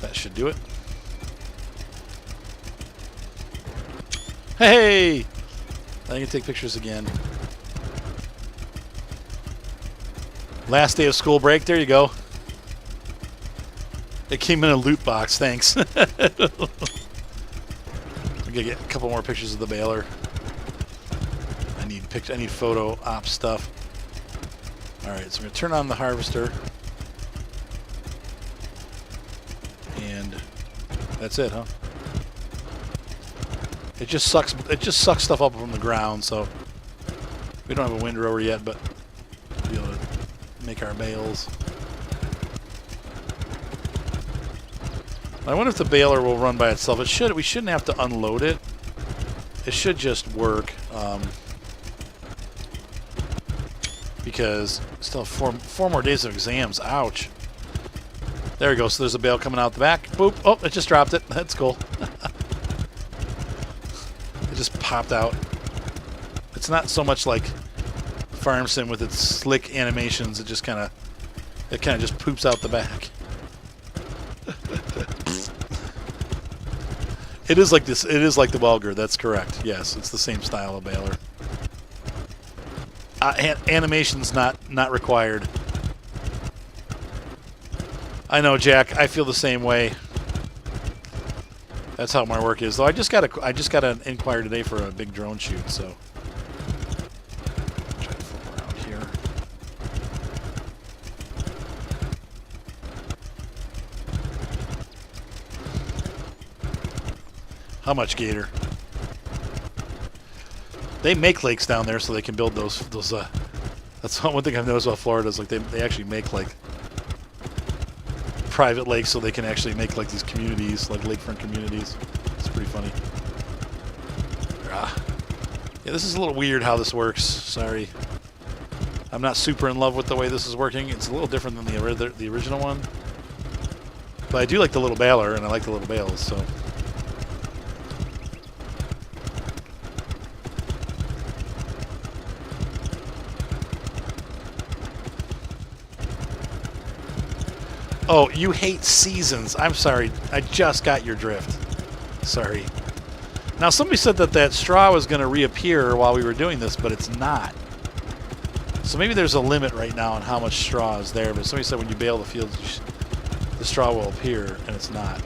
That should do it. Hey! I can take pictures again. Last day of school break. There you go. It came in a loot box. Thanks. I'm gonna get a couple more pictures of the baler. I need photo op stuff. All right, so I'm gonna turn on the harvester, and that's it, huh? It just sucks. It just sucks stuff up from the ground. So we don't have a windrower yet, but we'll be able to make our bales. I wonder if the baler will run by itself. It should. We shouldn't have to unload it. It should just work. Because still have four more days of exams. Ouch. There we go. So there's a bale coming out the back. Boop. Oh, it just dropped it. That's cool. It just popped out. It's not so much like Farm Sim with its slick animations. It kind of just poops out the back. It is like this. It is like the Welger. That's correct. Yes, it's the same style of baler. Animation's not required. I know, Jack. I feel the same way. That's how my work is. Though I just got an inquire today for a big drone shoot. So try to flip around here. How much, Gator? They make lakes down there so they can build those. That's one thing I've noticed about Florida is like they actually make like private lakes so they can actually make like these communities, like lakefront communities. It's pretty funny. Yeah, this is a little weird how this works. Sorry, I'm not super in love with the way this is working. It's a little different than the original one, but I do like the little baler and I like the little bales. So. Oh, you hate seasons. I'm sorry. I just got your drift. Sorry. Now, somebody said that straw was going to reappear while we were doing this, but it's not. So maybe there's a limit right now on how much straw is there, but somebody said when you bale the fields, the straw will appear, and it's not.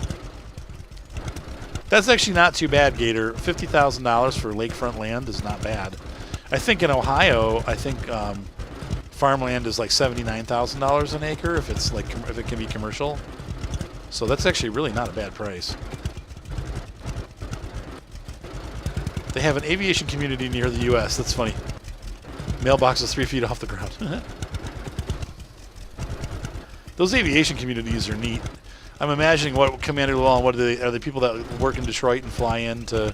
That's actually not too bad, Gator. $50,000 for lakefront land is not bad. I think in Ohio, farmland is like $79,000 an acre if it can be commercial. So that's actually really not a bad price. They have an aviation community near the U.S. That's funny. Mailbox is 3 feet off the ground. Those aviation communities are neat. I'm imagining what Commander Llewellyn, are they people that work in Detroit and fly into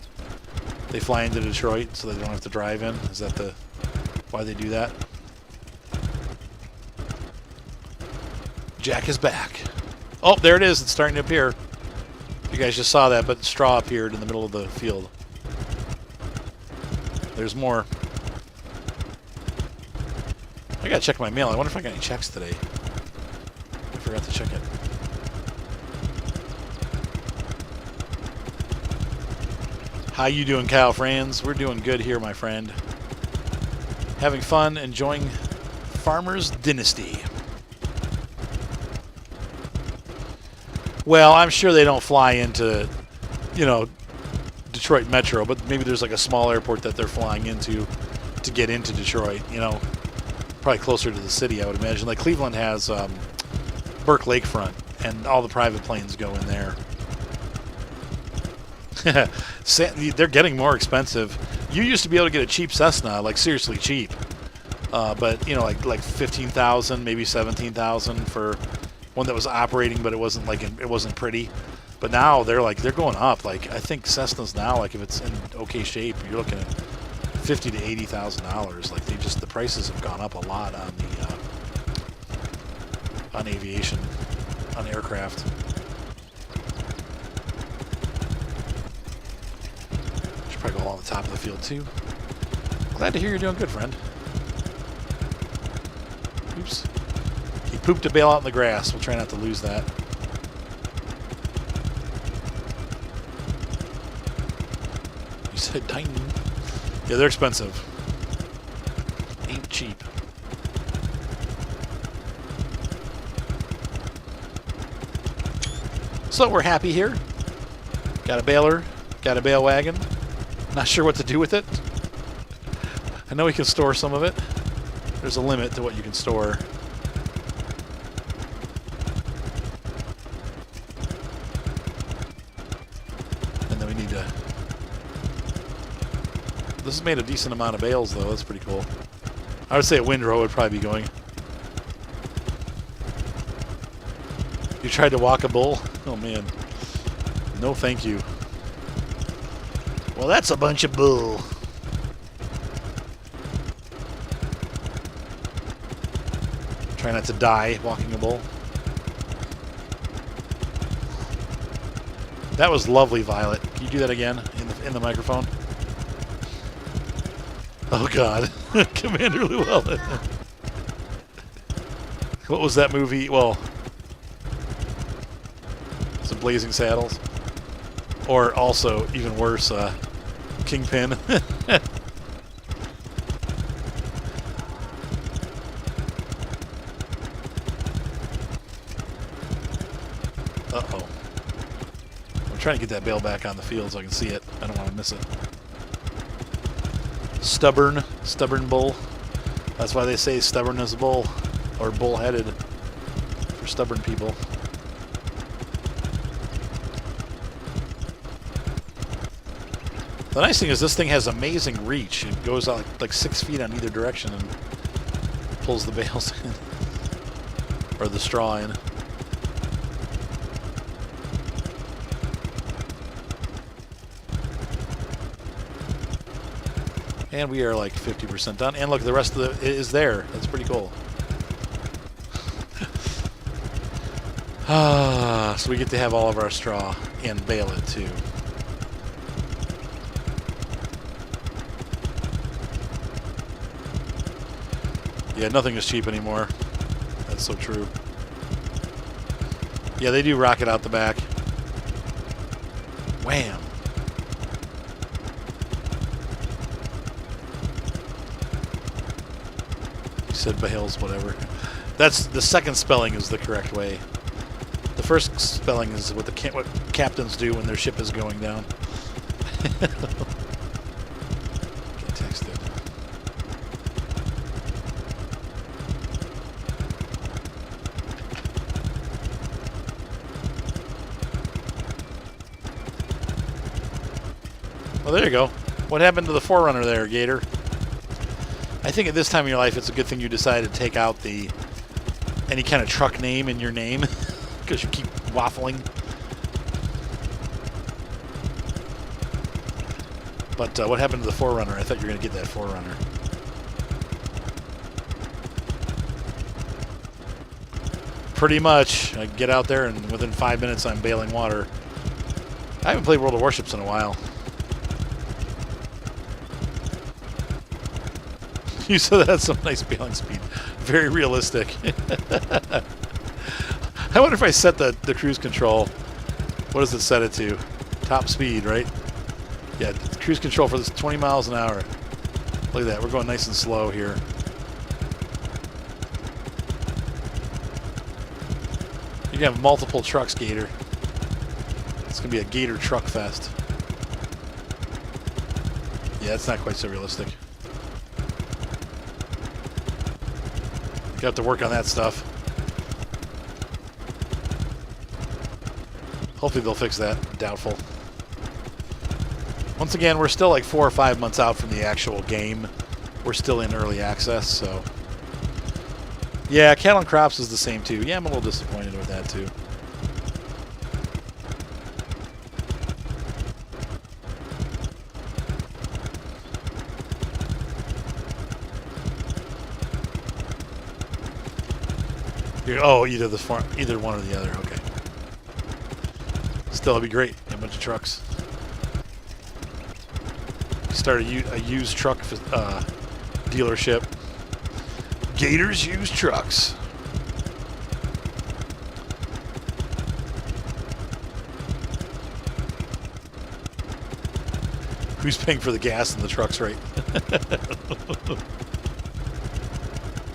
Detroit so they don't have to drive in? Is that why they do that? Jack is back. Oh, there it is. It's starting to appear. You guys just saw that, but straw appeared in the middle of the field. There's more. I gotta check my mail. I wonder if I got any checks today. I forgot to check it. How you doing, Kyle Franz? We're doing good here, my friend. Having fun, enjoying Farmer's Dynasty. Well, I'm sure they don't fly into, Detroit Metro, but maybe there's like a small airport that they're flying into to get into Detroit, Probably closer to the city, I would imagine. Like Cleveland has Burke Lakefront, and all the private planes go in there. They're getting more expensive. You used to be able to get a cheap Cessna, like seriously cheap. But, like $15,000, maybe $17,000 for one that was operating, but it wasn't pretty. But now they're going up. Like I think Cessna's now, like if it's in okay shape, you're looking at $50,000 to $80,000. Like the prices have gone up a lot on on aviation, on aircraft. Should probably go along the top of the field too. Glad to hear you're doing good, friend. Oops. He pooped a bale out in the grass. We'll try not to lose that. said Titan. Yeah, they're expensive. Ain't cheap. So we're happy here. Got a baler. Got a bale wagon. Not sure what to do with it. I know we can store some of it. There's a limit to what you can store. And then we need to... This has made a decent amount of bales, though. That's pretty cool. I would say a windrow would probably be going. You tried to walk a bull? Oh, man. No, thank you. Well, that's a bunch of bull. Try not to die walking a bull. That was lovely, Violet. Can you do that again in the microphone? Oh, God. Commander Llewellyn. What was that movie? Well, some Blazing Saddles. Or also, even worse, Kingpin. Uh-oh. I'm trying to get that bale back on the field so I can see it. I don't want to miss it. Stubborn bull. That's why they say stubborn as a bull. Or bull-headed for stubborn people. The nice thing is this thing has amazing reach. It goes out like 6 feet on either direction and pulls the bales in. Or the straw in. And we are like 50% done. And look, the rest of it is there. That's pretty cool. So we get to have all of our straw and bale it too. Yeah, nothing is cheap anymore. That's so true. Yeah, they do rocket out the back. Wham! You said bales, whatever. That's the second spelling is the correct way. The first spelling is what what captains do when their ship is going down. Get texted. Well, there you go. What happened to the Forerunner there, Gator? I think at this time in your life, it's a good thing you decided to take out any kind of truck name in your name, because you keep waffling. But what happened to the Forerunner? I thought you were going to get that Forerunner. Pretty much. I get out there, and within 5 minutes, I'm bailing water. I haven't played World of Warships in a while. You said that's some nice bailing speed. Very realistic. I wonder if I set the cruise control. What does it set it to? Top speed, right? Yeah, cruise control for this 20 miles an hour. Look at that. We're going nice and slow here. You can have multiple trucks, Gator. It's going to be a Gator truck fest. Yeah, it's not quite so realistic. You have to work on that stuff. Hopefully they'll fix that. Doubtful. Once again, we're still like 4 or 5 months out from the actual game. We're still in early access, so... Yeah, Cattle and Crops is the same too. Yeah, I'm a little disappointed with that too. Oh, either one or the other. Okay. Still, it'd be great. A bunch of trucks. Start a used truck dealership. Gators Used Trucks. Who's paying for the gas in the trucks, right?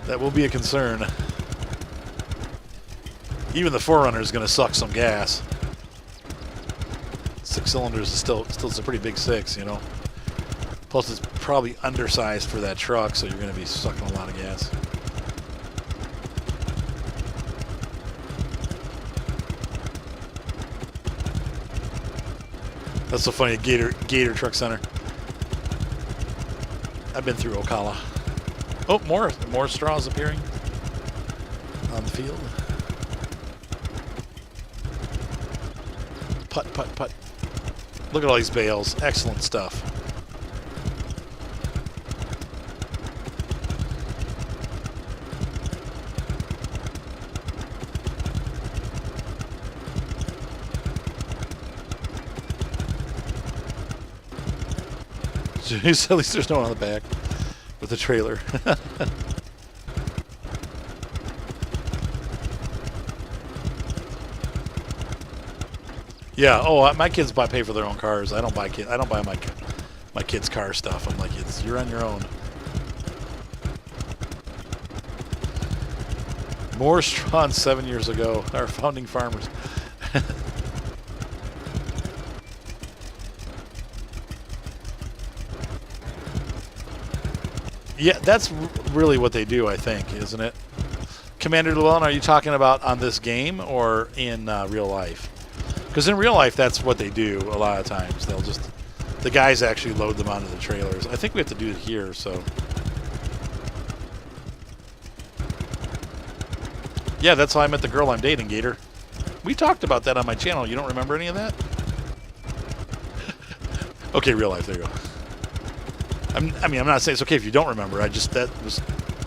That will be a concern. Even the 4Runner is going to suck some gas. 6 cylinders is still a pretty big 6, you know. Plus, it's probably undersized for that truck, so you're going to be sucking a lot of gas. That's so funny, Gator Truck Center. I've been through Ocala. Oh, more straws appearing on the field. Putt, putt, putt. Look at all these bales. Excellent stuff. At least there's no one on the back with the trailer. Yeah. Oh, my kids pay for their own cars. I don't buy my kids' car stuff. I'm like, you're on your own. More straw 7 years ago. Our founding farmers. Yeah, that's really what they do, I think, isn't it? Commander Llewellyn, are you talking about on this game or in real life? Because in real life, that's what they do a lot of times. The guys actually load them onto the trailers. I think we have to do it here, so. Yeah, that's how I met the girl I'm dating, Gator. We talked about that on my channel. You don't remember any of that? Okay, real life, there you go. I'm not saying it's okay if you don't remember.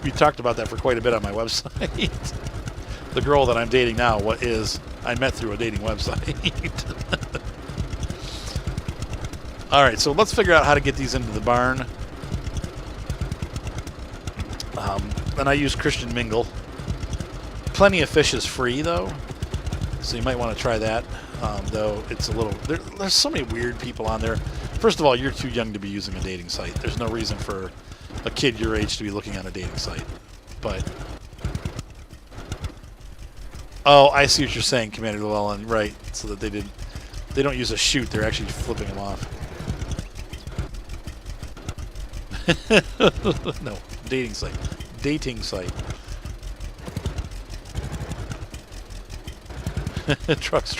We talked about that for quite a bit on my website. The girl that I'm dating now, I met through a dating website. All right, so let's figure out how to get these into the barn. And I use Christian Mingle. Plenty of Fish is free, though, so you might want to try that. Though it's a little... There's so many weird people on there. First of all, you're too young to be using a dating site. There's no reason for a kid your age to be looking on a dating site. But... Oh, I see what you're saying, Commander Llewellyn. Right, so that they don't use a chute. They're actually flipping them off. No, dating site. Dating site. Trucks.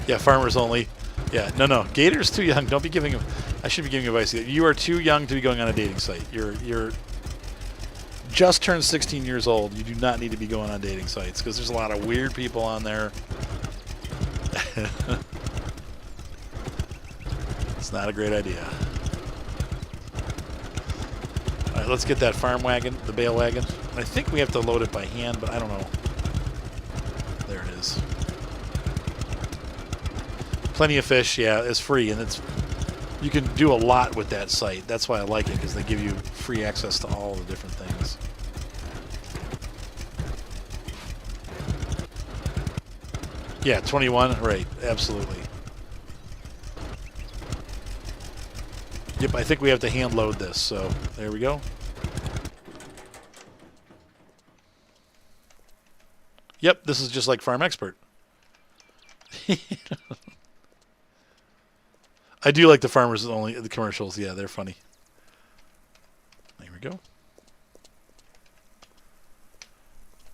Yeah, farmers only. Yeah, no. Gator's too young. Don't be giving him. I should be giving advice. You are too young to be going on a dating site. You're just turned 16 years old. You do not need to be going on dating sites because there's a lot of weird people on there. It's not a great idea. All right, let's get that farm wagon, the bale wagon. I think we have to load it by hand, but I don't know. There it is. Plenty of Fish, yeah, is free, and you can do a lot with that site. That's why I like it, because they give you free access to all the different things. Yeah, 21, right, absolutely. Yep, I think we have to hand load this, so there we go. Yep, this is just like Farm Expert. I do like the farmers only, the commercials. Yeah, they're funny. There we go.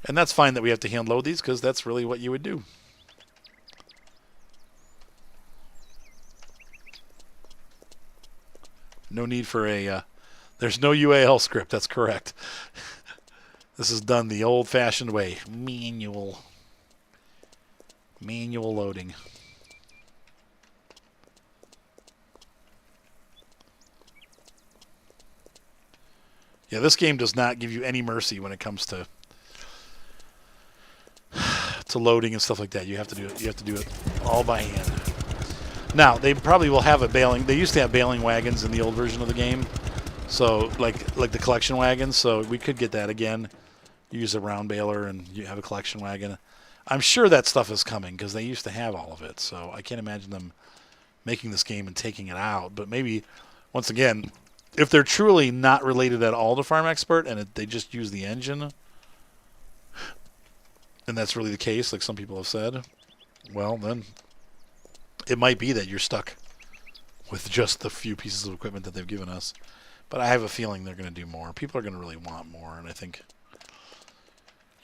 And that's fine that we have to hand load these because that's really what you would do. No need for a... there's no UAL script. That's correct. This is done the old-fashioned way. Manual loading. Yeah, this game does not give you any mercy when it comes to loading and stuff like that. You have to do it. You have to do it all by hand. Now, they probably will have a baling. They used to have baling wagons in the old version of the game. So, like the collection wagons. So, we could get that again. Use a round baler and you have a collection wagon. I'm sure that stuff is coming because they used to have all of it. So, I can't imagine them making this game and taking it out. But maybe, once again, if they're truly not related at all to Farm Expert and they just use the engine, and that's really the case, like some people have said, well, then it might be that you're stuck with just the few pieces of equipment that they've given us. But I have a feeling they're going to do more. People are going to really want more, and I think,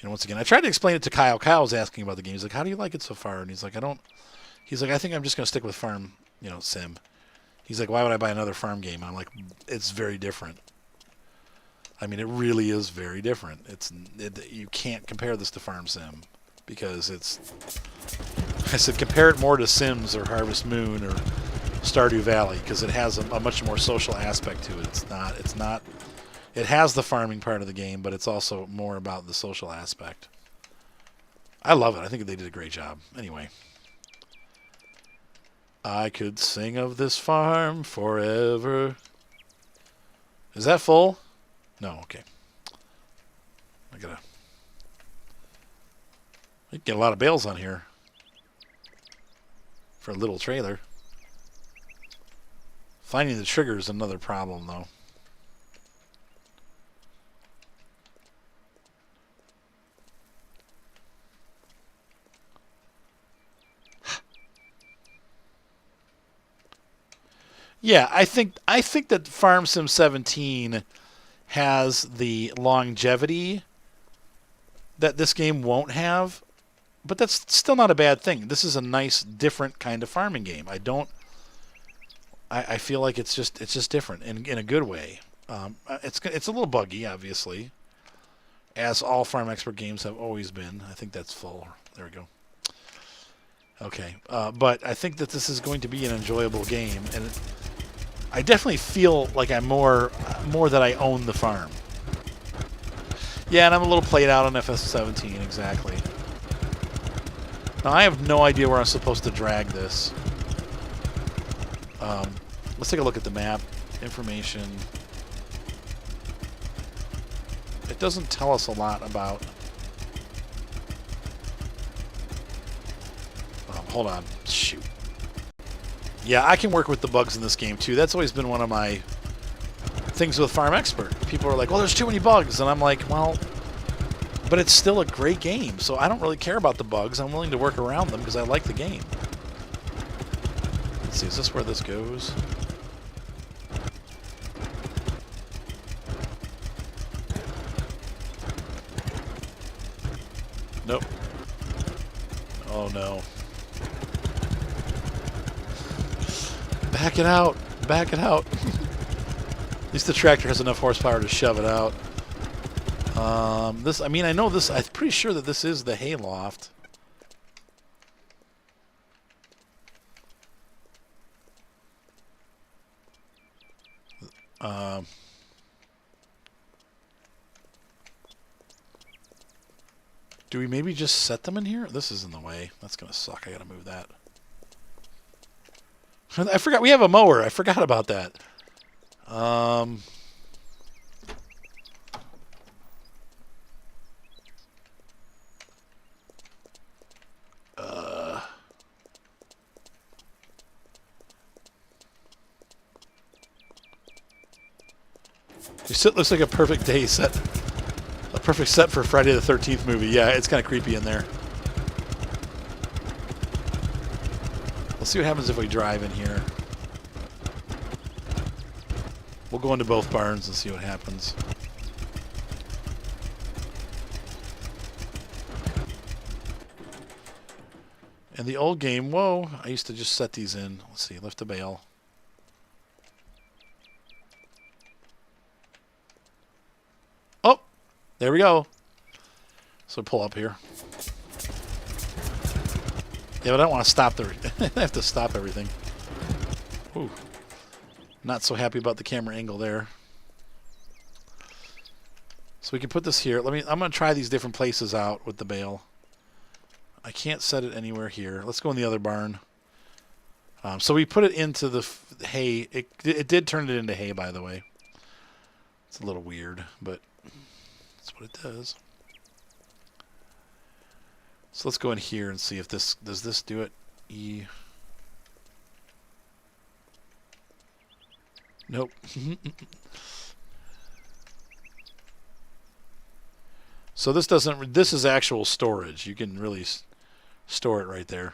once again, I tried to explain it to Kyle. Kyle was asking about the game. He's like, how do you like it so far? And he's like, I think I'm just going to stick with Farm, Sim. He's like, why would I buy another farm game? And I'm like, it's very different. I mean, it really is very different. You can't compare this to Farm Sim because I said compare it more to Sims or Harvest Moon or Stardew Valley because it has a much more social aspect to it. It has the farming part of the game, but it's also more about the social aspect. I love it. I think they did a great job. Anyway. I could sing of this farm forever. Is that full? No, okay. I get a lot of bales on here for a little trailer. Finding the trigger is another problem, though. Yeah, I think that Farm Sim 17 has the longevity that this game won't have, but that's still not a bad thing. This is a nice, different kind of farming game. I feel like it's just different in a good way. It's a little buggy, obviously, as all Farm Expert games have always been. I think that's full. There we go. Okay, but I think that this is going to be an enjoyable game, and I definitely feel like I'm more that I own the farm. Yeah, and I'm a little played out on FS17, exactly. Now, I have no idea where I'm supposed to drag this. Let's take a look at the map. Information. It doesn't tell us a lot about... hold on. Shoot. Yeah, I can work with the bugs in this game, too. That's always been one of my things with Farm Expert. People are like, well, there's too many bugs. And I'm like, well, but it's still a great game. So I don't really care about the bugs. I'm willing to work around them because I like the game. Let's see, is this where this goes? Nope. Oh, no. Back it out. Back it out. At least the tractor has enough horsepower to shove it out. I mean, I know this. I'm pretty sure that this is the hayloft. Do we maybe just set them in here? This is in the way. That's going to suck. I got to move that. I forgot we have a mower. I forgot about that. It looks like a perfect day set. A perfect set for Friday the 13th movie. Yeah, it's kind of creepy in there. Let's see what happens if we drive in here. We'll go into both barns and see what happens. In the old game, whoa, I used to just set these in. Let's see, lift a bale. Oh, there we go. So pull up here. Yeah, but I don't want to stop I have to stop everything. Ooh. Not so happy about the camera angle there. So we can put this here. I'm going to try these different places out with the bale. I can't set it anywhere here. Let's go in the other barn. So we put it into the hay. It did turn it into hay, by the way. It's a little weird, but that's what it does. So let's go in here and see if does this do it? Nope. So this doesn't. This is actual storage. You can really store it right there.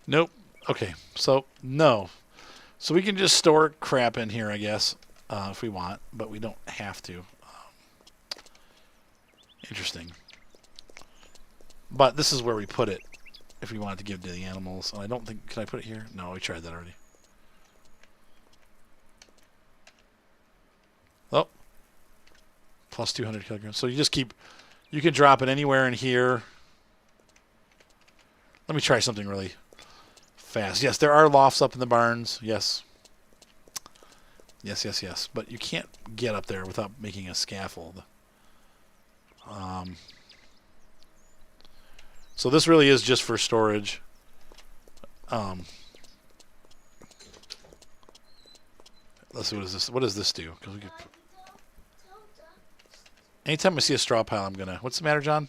Nope. Okay. So no. So we can just store crap in here, I guess, if we want, but we don't have to. Interesting. But this is where we put it if we wanted to give to the animals. And I don't think... Can I put it here? No, we tried that already. Oh. Plus 200 kilograms. So you just keep... You can drop it anywhere in here. Let me try something really fast. Yes, there are lofts up in the barns. Yes. Yes. But you can't get up there without making a scaffold. So this really is just for storage. Let's see, what is this? What does this do? 'Cause we could... Anytime I see a straw pile, I'm gonna... What's the matter, John?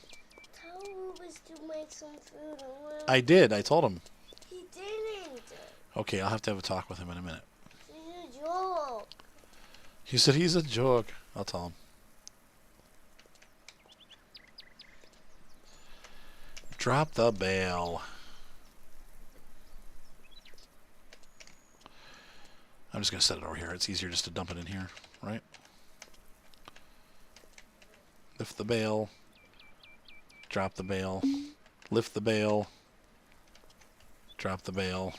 Tell Rubens to make some food. I did. I told him. He didn't. Okay, I'll have to have a talk with him in a minute. He's a joke. He said he's a joke. I'll tell him. Drop the bale. I'm just going to set it over here. It's easier just to dump it in here, right? Lift the bale. Drop the bale. Lift the bale. Drop the bale.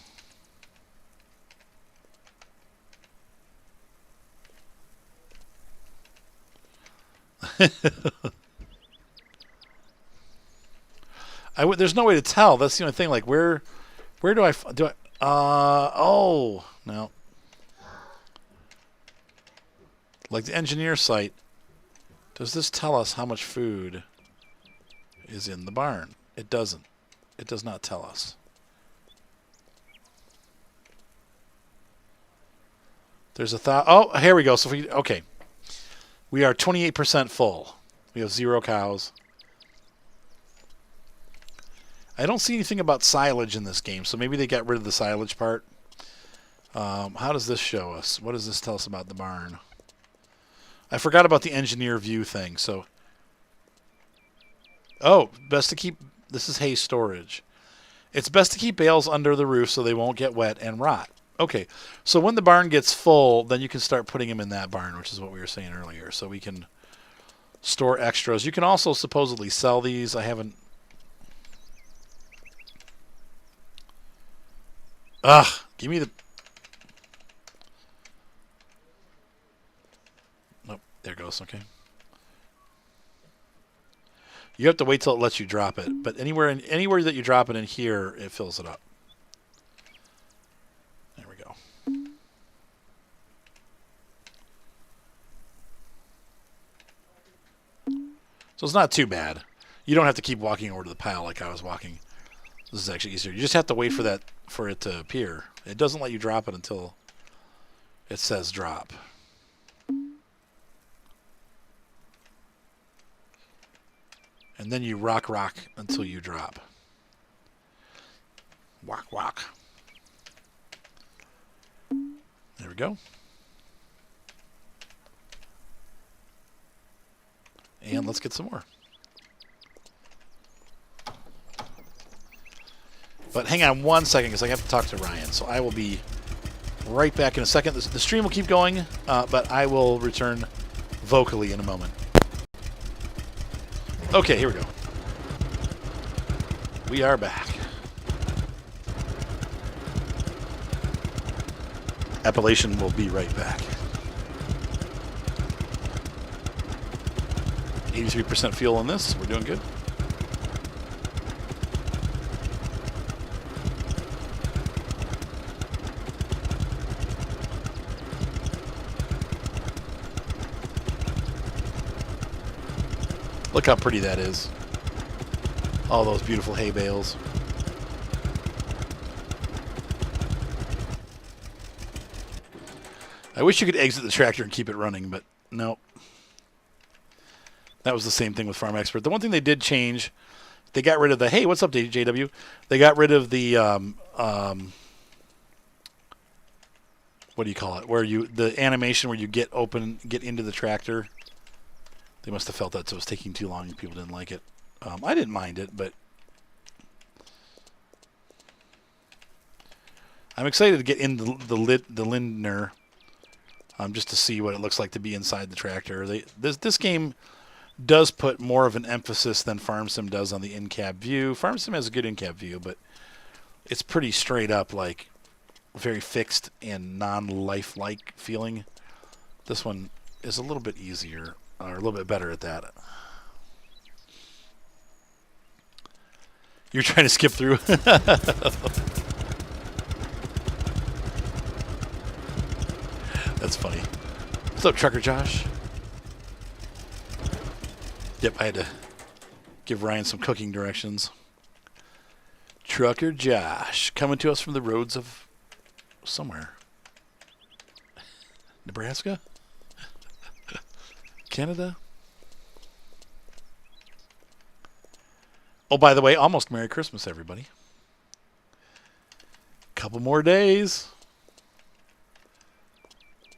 There's no way to tell. That's the only thing. Like, where do I... Oh, no. Like the engineer site, does this tell us how much food is in the barn? It doesn't. It does not tell us. There's a thought. Oh, here we go. So okay. We are 28% full. We have 0 cows. I don't see anything about silage in this game, so maybe they got rid of the silage part. How does this show us? What does this tell us about the barn? I forgot about the engineer view thing, so... Oh, best to keep... This is hay storage. It's best to keep bales under the roof so they won't get wet and rot. Okay, so when the barn gets full, then you can start putting them in that barn, which is what we were saying earlier. So we can store extras. You can also supposedly sell these. I haven't... Ugh, give me the... Nope, there it goes, okay. You have to wait till it lets you drop it, but anywhere that you drop it in here, it fills it up. There we go. So it's not too bad. You don't have to keep walking over to the pile like I was walking. This is actually easier. You just have to wait for it to appear. It doesn't let you drop it until it says drop. And then you rock until you drop. Walk. There we go. And let's get some more. But hang on one second because I have to talk to Ryan. So I will be right back in a second. The stream will keep going, but I will return vocally in a moment. Okay, here we go. We are back. Appalachian will be right back. 83% fuel on this. We're doing good. Look how pretty that is. All those beautiful hay bales. I wish you could exit the tractor and keep it running, but no. That was the same thing with Farm Expert. The one thing they did change, they got rid of the, hey, what's up, JW? They got rid of the, what do you call it? Where the animation where you get into the tractor. They must have felt that, so it was taking too long and people didn't like it. I didn't mind it, but I'm excited to get in the Lindner, just to see what it looks like to be inside the tractor. This game does put more of an emphasis than Farm Sim does on the in-cab view. Farm Sim has a good in-cab view, but it's pretty straight up, like very fixed and non-lifelike feeling. This one is a little bit easier, or a little bit better at that. You're trying to skip through. That's funny. What's up, Trucker Josh? Yep, I had to give Ryan some cooking directions. Trucker Josh, coming to us from the roads of somewhere. Nebraska? Canada? Oh, by the way, almost Merry Christmas, everybody. Couple more days.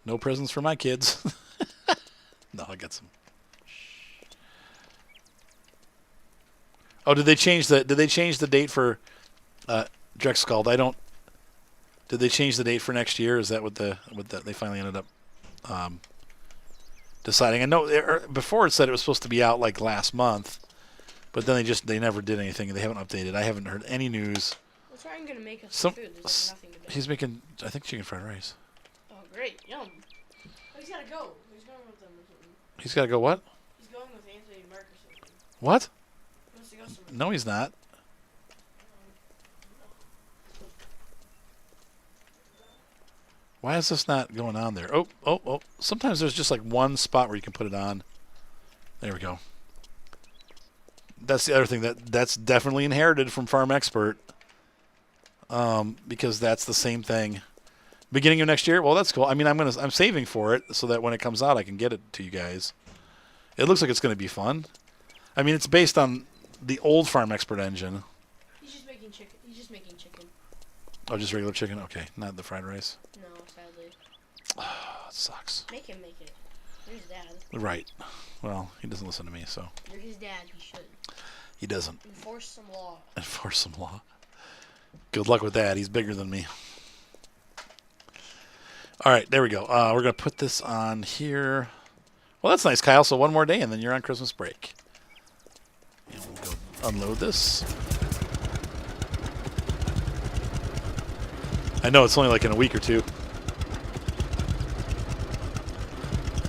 No presents for my kids. No, I got some. Oh, did they change the date for Drex Scald? Did they change the date for next year? Is that what they finally ended up deciding? I know before it said it was supposed to be out like last month, but then they never did anything. They haven't updated. I haven't heard any news. What's Ryan gonna make us some food? There's like nothing to do. He's making, I think, chicken fried rice. Oh, great. Yum. Oh, he's gotta go. He's going with them or something. He's got to go what? He's going with Anthony and Mark or something. What? He wants to go somewhere. No, he's not. Why is this not going on there? Oh. Sometimes there's just like one spot where you can put it on. There we go. That's the other thing that's definitely inherited from Farm Expert. Because that's the same thing. Beginning of next year? Well, that's cool. I mean, I'm saving for it so that when it comes out I can get it to you guys. It looks like it's going to be fun. I mean, it's based on the old Farm Expert engine. He's just making chicken. Oh, just regular chicken? Okay, not the fried rice. No, sadly. Oh, it sucks. Make him make it. You're his dad. Right. Well, he doesn't listen to me, so. You're his dad. He should. He doesn't. Enforce some law. Enforce some law. Good luck with that. He's bigger than me. All right, there we go. We're going to put this on here. Well, that's nice, Kyle. So one more day, and then you're on Christmas break. And we'll go unload this. I know it's only like in a week or two.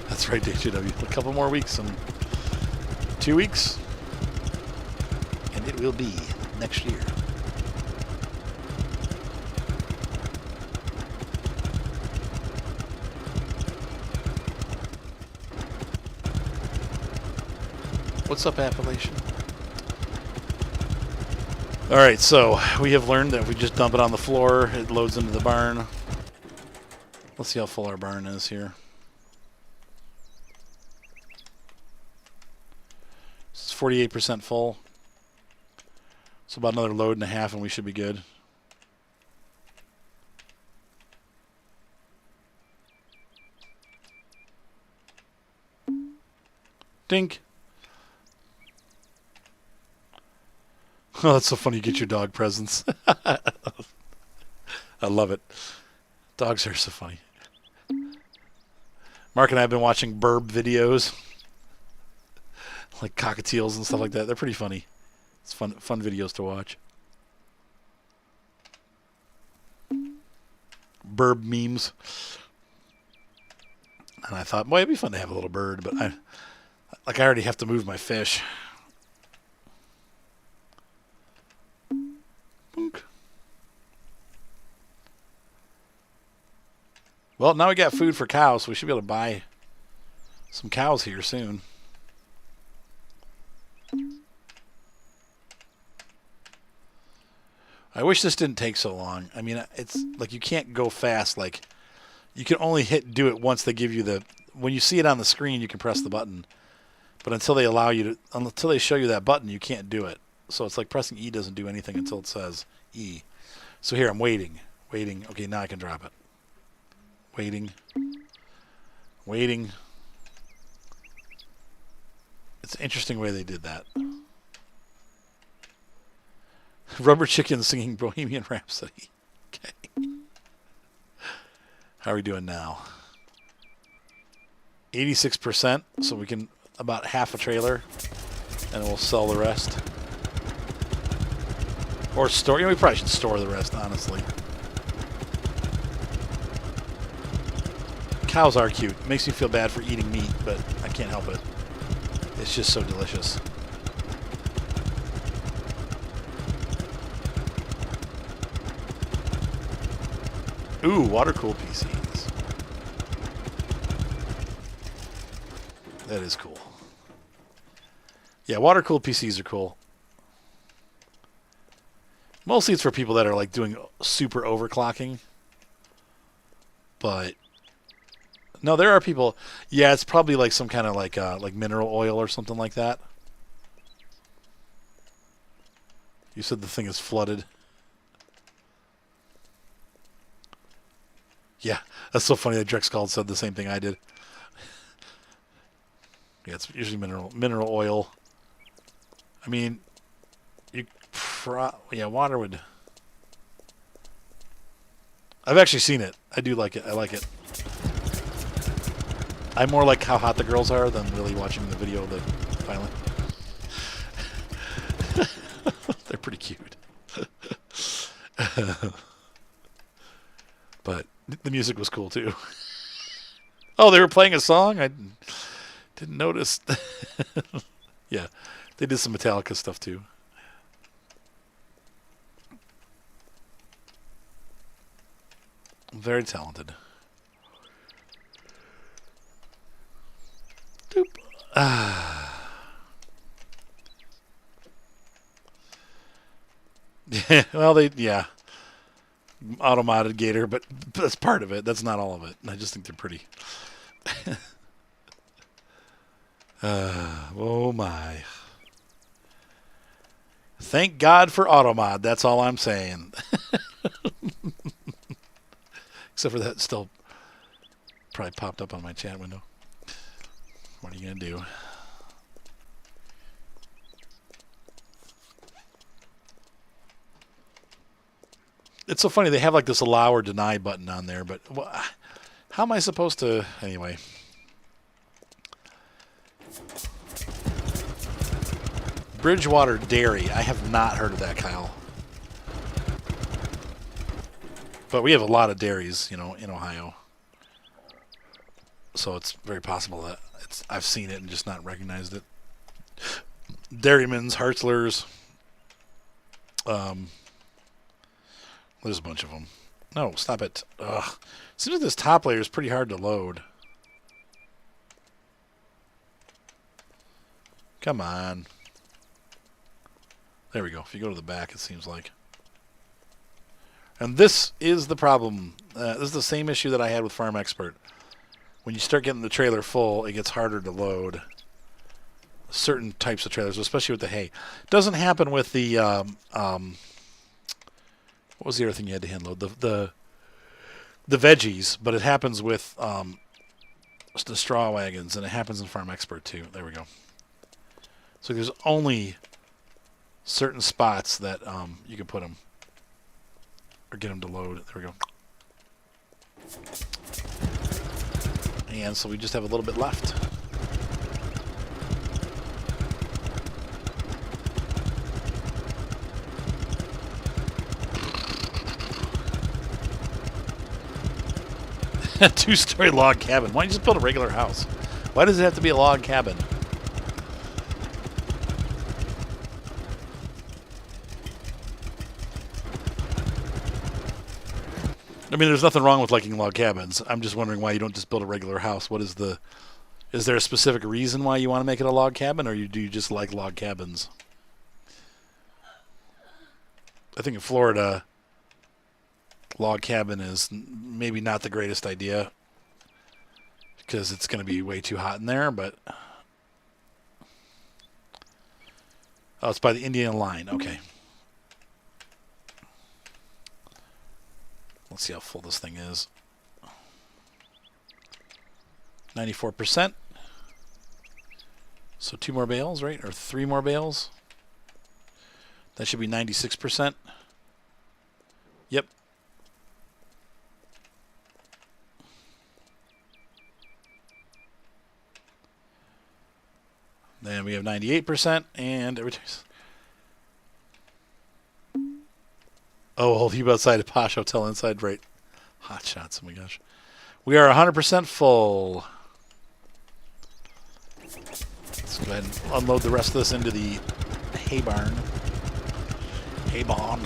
That's right, DJW. A couple more weeks and 2 weeks. And it will be next year. What's up, Appalachian? All right, so we have learned that if we just dump it on the floor, it loads into the barn. Let's see how full our barn is here. It's 48% full. So about another load and a half and we should be good. Dink. Oh, that's so funny. You get your dog presents. I love it. Dogs are so funny. Mark and I have been watching burb videos. Like cockatiels and stuff like that. They're pretty funny. It's fun videos to watch. Burb memes. And I thought, boy, it'd be fun to have a little bird, but I already have to move my fish. Well, now we got food for cows, so we should be able to buy some cows here soon. I wish this didn't take so long. I mean, it's like you can't go fast. Like, you can only do it once they give you the... When you see it on the screen, you can press the button. But until they allow you to, until they show you that button, you can't do it. So it's like pressing E doesn't do anything until it says E. So here I'm waiting. Okay, now I can drop it. Waiting. It's an interesting way they did that. Rubber Chicken singing Bohemian Rhapsody. Okay. How are we doing now? 86%, so we can about half a trailer, and we'll sell the rest. Or store. We probably should store the rest, honestly. Cows are cute. It makes me feel bad for eating meat, but I can't help it. It's just so delicious. Ooh, water-cooled PCs. That is cool. Yeah, water-cooled PCs are cool. Mostly it's for people that are like doing super overclocking. But no, there are people. Yeah, it's probably like some kind of like mineral oil or something like that. You said the thing is flooded. Yeah, that's so funny that Drexcald said the same thing I did. Yeah, it's usually mineral oil. I mean, yeah, water would. I've actually seen it. I do like it. I like it. I more like how hot the girls are than really watching the video of the violent. They're pretty cute. But the music was cool too. Oh, they were playing a song? I didn't notice. Yeah, they did some Metallica stuff too. Very talented. Doop. Well, yeah. Auto-modded Gator, but that's part of it. That's not all of it. I just think they're pretty. Oh my. Thank God for Automod. That's all I'm saying. Except for that still probably popped up on my chat window. What are you going to do? It's so funny. They have like this allow or deny button on there, but how am I supposed to... Anyway. Bridgewater Dairy. I have not heard of that, Kyle. But we have a lot of dairies, you know, in Ohio. So it's very possible that I've seen it and just not recognized it. Dairyman's, Hartzler's. There's a bunch of them. No, stop it. Ugh. Seems like this top layer is pretty hard to load. Come on. There we go. If you go to the back, it seems like. And this is the problem. This is the same issue that I had with Farm Expert. When you start getting the trailer full, it gets harder to load certain types of trailers, especially with the hay. It doesn't happen with the what was the other thing you had to hand load? The veggies, but it happens with the straw wagons, and it happens in Farm Expert too. There we go. So there's only certain spots that you can put them or get them to load. There we go. And so we just have a little bit left. A 2-story log cabin. Why don't you just build a regular house? Why does it have to be a log cabin? I mean, there's nothing wrong with liking log cabins. I'm just wondering why you don't just build a regular house. Is there a specific reason why you want to make it a log cabin, or do you just like log cabins? I think in Florida, log cabin is maybe not the greatest idea because it's going to be way too hot in there, but Oh, it's by the Indian line. Okay. Let's see how full this thing is. 94%. So 2 more bales, right? Or 3 more bales. That should be 96%. Yep. Then we have 98%, and every time. Oh, hold you outside a posh hotel inside, right? Hot shots, oh my gosh. We are 100% full. Let's go ahead and unload the rest of this into the hay barn. Hay barn.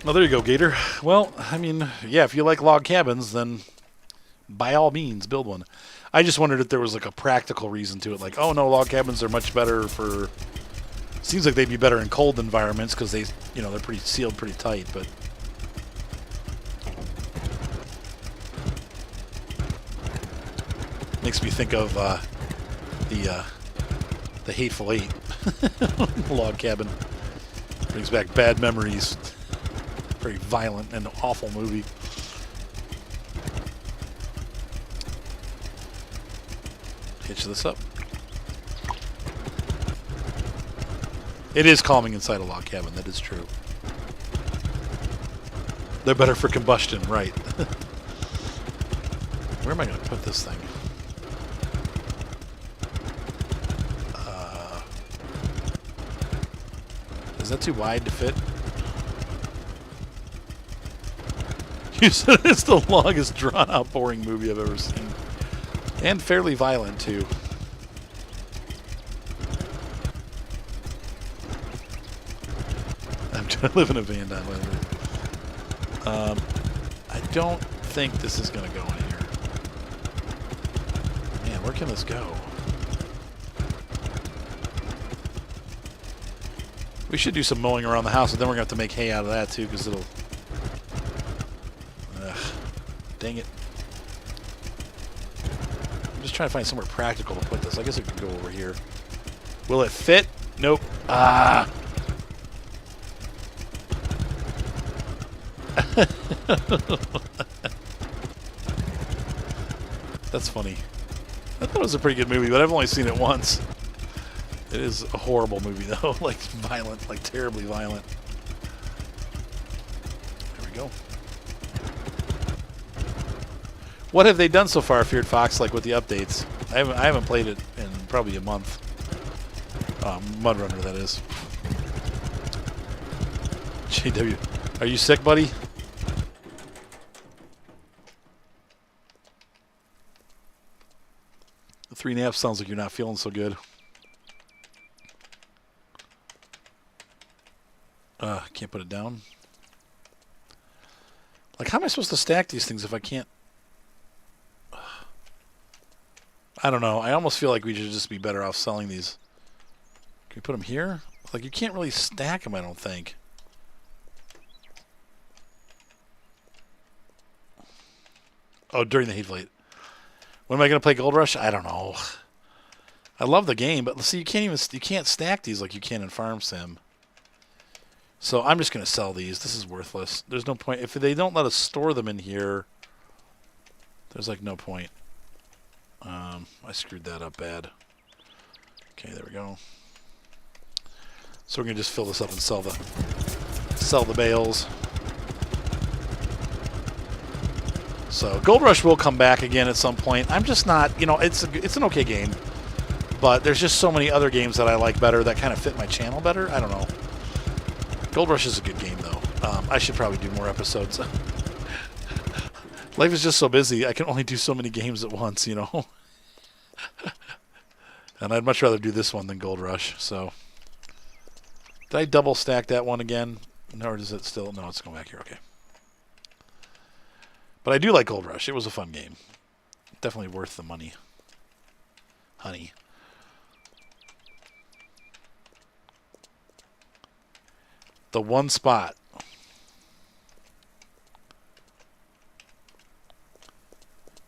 Oh, there you go, Gator. Well, I mean, yeah, if you like log cabins, then by all means, build one. I just wondered if there was like a practical reason to it. Like, oh no, log cabins are much better for... Seems like they'd be better in cold environments because they, you know, they're pretty sealed pretty tight, but... Makes me think of the Hateful Eight log cabin. Brings back bad memories. Very violent and awful movie. Hitch this up. It is calming inside a log cabin, that is true. They're better for combustion, right. Where am I going to put this thing? Is that too wide to fit? You said it's the longest drawn-out, boring movie I've ever seen. And fairly violent, too. I'm trying to live in a van down with it. I don't think this is going to go in here. Man, where can this go? We should do some mowing around the house, and then we're going to have to make hay out of that, too, because it'll... Dang it. I'm just trying to find somewhere practical to put this. I guess it could go over here. Will it fit? Nope. Ah! That's funny. I thought it was a pretty good movie, but I've only seen it once. It is a horrible movie, though. Like, violent. Like, terribly violent. There we go. What have they done so far, Feared Fox, like with the updates? I haven't played it in probably a month. Mudrunner, that is. JW. Are you sick, buddy? The 3.5 sounds like you're not feeling so good. Can't put it down. Like, how am I supposed to stack these things if I can't? I don't know. I almost feel like we should just be better off selling these. Can we put them here? Like, you can't really stack them, I don't think. Oh, during the Hateful Eight. When am I going to play Gold Rush? I don't know. I love the game, but see, you can't stack these like you can in Farm Sim. So I'm just going to sell these. This is worthless. There's no point. If they don't let us store them in here, there's like no point. I screwed that up bad. Okay, there we go. So we're going to just fill this up and sell the bales. So Gold Rush will come back again at some point. I'm just not, you know, it's an okay game, but there's just so many other games that I like better that kind of fit my channel better. I don't know. Gold Rush is a good game, though. I should probably do more episodes. Life is just so busy. I can only do so many games at once, you know. And I'd much rather do this one than Gold Rush. So, did I double stack that one again? No, or does it still? No, it's going back here. Okay. But I do like Gold Rush. It was a fun game. Definitely worth the money. Honey. The one spot.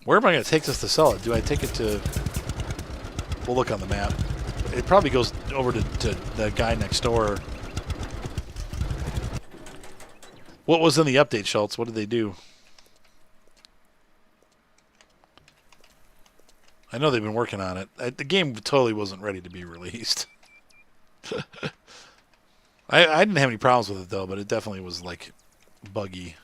Where am I going to take this to sell it? Do I take it to... We'll look on the map. It probably goes over to the guy next door. What was in the update, Schultz? What did they do? I know they've been working on it. The game totally wasn't ready to be released. I didn't have any problems with it, though, but it definitely was, like, buggy.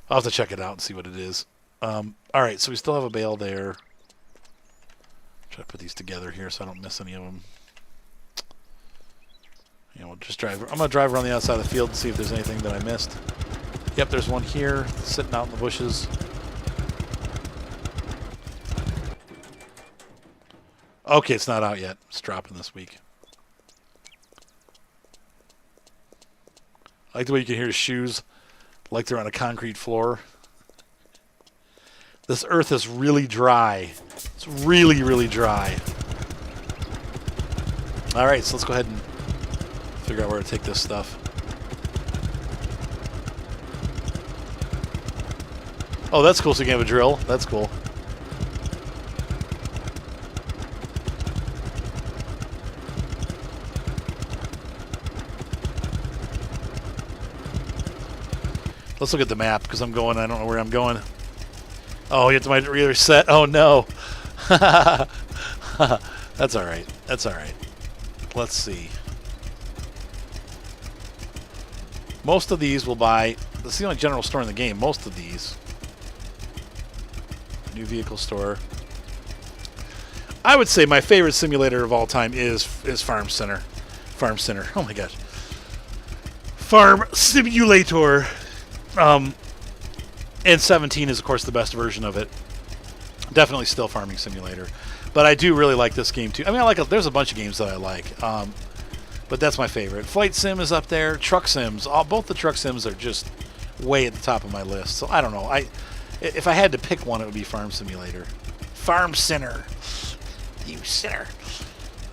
I'll have to check it out and see what it is. All right, so we still have a Bale there. Try to put these together here so I don't miss any of them. Yeah, we'll just drive. I'm going to drive around the outside of the field and see if there's anything that I missed. Yep, there's one here sitting out in the bushes. Okay, it's not out yet. It's dropping this week. I like the way you can hear his shoes like they're on a concrete floor. This earth is really dry. It's really, really dry. All right, so let's go ahead and figure out where to take this stuff. Oh, that's cool. So you can have a drill. That's cool. Let's look at the map because I don't know where I'm going. Oh, you have to reset. Oh, no. That's all right. That's all right. Let's see. Most of these will buy. This is the only general store in the game. Most of these. New vehicle store. I would say my favorite simulator of all time is Farm Center. Farm Center. Oh my gosh. Farm Simulator. And 17 is, of course, the best version of it. Definitely still Farming Simulator. But I do really like this game, too. I mean, there's a bunch of games that I like. But that's my favorite. Flight Sim is up there. Truck Sims. Both the Truck Sims are just way at the top of my list. So, I don't know. If I had to pick one, it would be Farm Simulator. Farm Sinner. You sinner.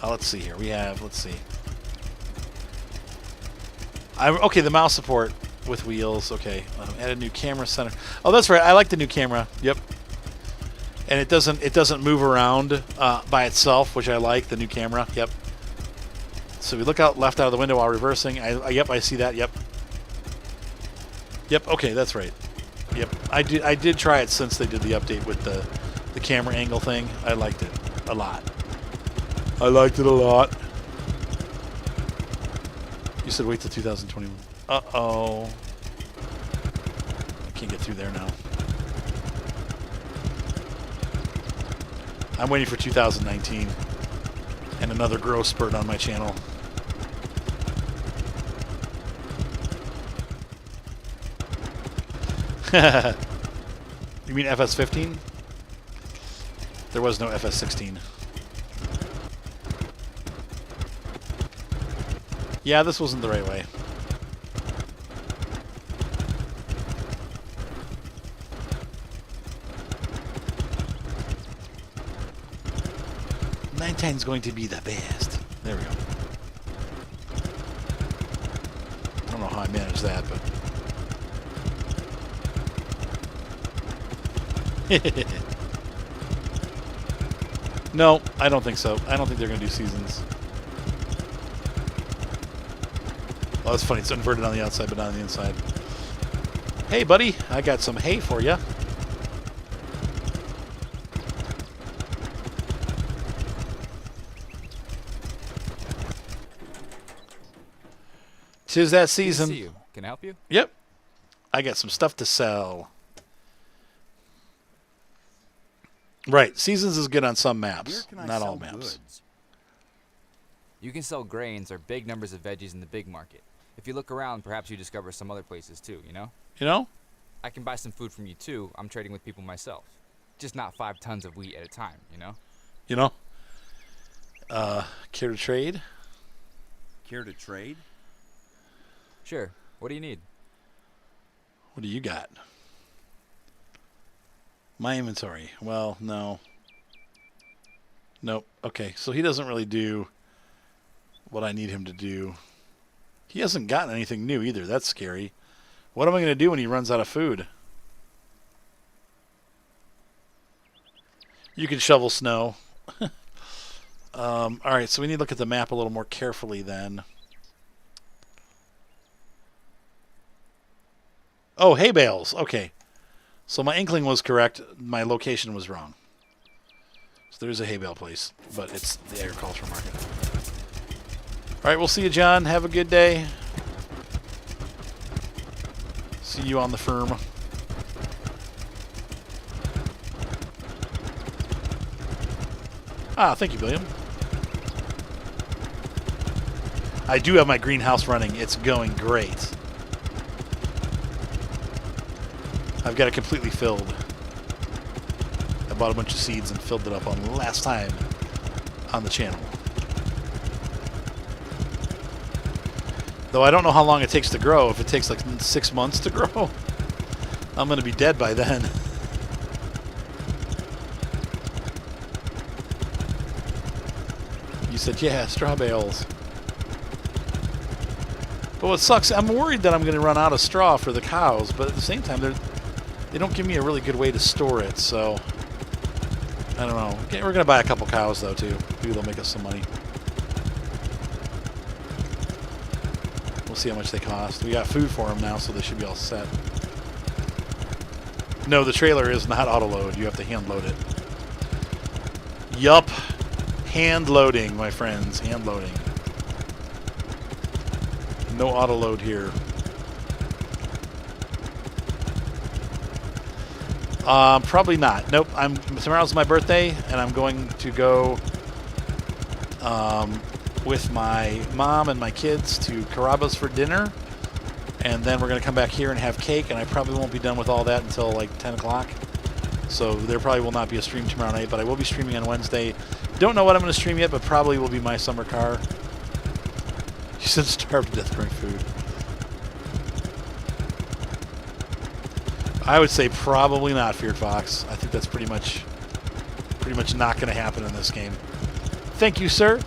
Let's see here. Let's see. Okay, the mouse support with wheels. Okay. Add a new camera center. Oh, that's right. I like the new camera. Yep. And it doesn't move around by itself, which I like, the new camera. Yep. So we look left out of the window while reversing. Yep, I see that. Yep. Yep, okay, that's right. Yep. I did try it since they did the update with the camera angle thing. I liked it a lot. I liked it a lot. You said wait till 2021. Uh-oh. I can't get through there now. I'm waiting for 2019 and another growth spurt on my channel. You mean FS15? There was no FS16. Yeah, this wasn't the right way. Ninetime's going to be the best. There we go. I don't know how I managed that, but... No, I don't think so. I don't think they're going to do seasons. Oh, that's funny. It's inverted on the outside, but not on the inside. Hey, buddy. I got some hay for you. Tis that season. See you. Can I help you? Yep. I got some stuff to sell. Right. Seasons is good on some maps. Not all maps. Goods? You can sell grains or big numbers of veggies in the big market. If you look around, perhaps you discover some other places too, you know? You know? I can buy some food from you too. I'm trading with people myself. Just not 5 tons of wheat at a time, you know? You know? Care to trade? Care to trade? Sure. What do you need? What do you got? My inventory. Well, no. Nope. Okay, so he doesn't really do what I need him to do. He hasn't gotten anything new either. That's scary. What am I going to do when he runs out of food? You can shovel snow. All right, so we need to look at the map a little more carefully then. Oh, hay bales. Okay. So my inkling was correct. My location was wrong. So there's a hay bale place, but it's the agricultural market. All right, we'll see you, John. Have a good day. See you on the firm. Ah, thank you, William. I do have my greenhouse running. It's going great. I've got it completely filled. I bought a bunch of seeds and filled it up on last time on the channel. Though I don't know how long it takes to grow. If it takes like 6 months to grow, I'm going to be dead by then. You said, yeah, straw bales. But what sucks, I'm worried that I'm going to run out of straw for the cows, but at the same time, they don't give me a really good way to store it, so I don't know. Okay, we're going to buy a couple cows, though, too. Maybe they'll make us some money. We'll see how much they cost. We got food for them now, so they should be all set. No, the trailer is not auto-load. You have to hand-load it. Yup. Hand-loading, my friends. Hand-loading. No auto-load here. Probably not. Nope. Tomorrow's my birthday, and I'm going to go with my mom and my kids to Carrabba's for dinner, and then we're going to come back here and have cake, and I probably won't be done with all that until like 10 o'clock. So there probably will not be a stream tomorrow night, but I will be streaming on Wednesday. Don't know what I'm going to stream yet, but probably will be my summer car. You said starved to death, bring food. I would say probably not, Feared Fox. I think that's pretty much not going to happen in this game. Thank you, sir.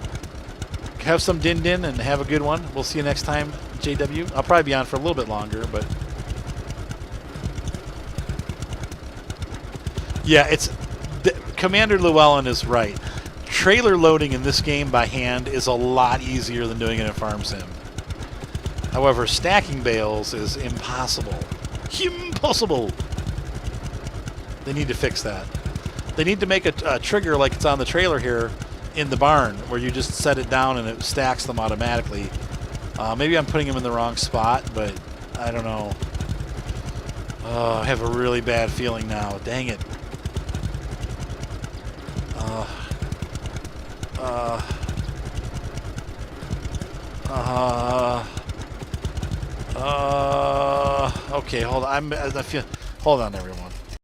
Have some din-din and have a good one. We'll see you next time, JW. I'll probably be on for a little bit longer, but yeah, Commander Llewellyn is right. Trailer loading in this game by hand is a lot easier than doing it in Farm Sim. However, stacking bales is impossible. Impossible! They need to fix that. They need to make a trigger like it's on the trailer here in the barn, where you just set it down and it stacks them automatically. Maybe I'm putting them in the wrong spot, but I don't know. I have a really bad feeling now. Dang it. Okay, hold on. Hold on, everyone.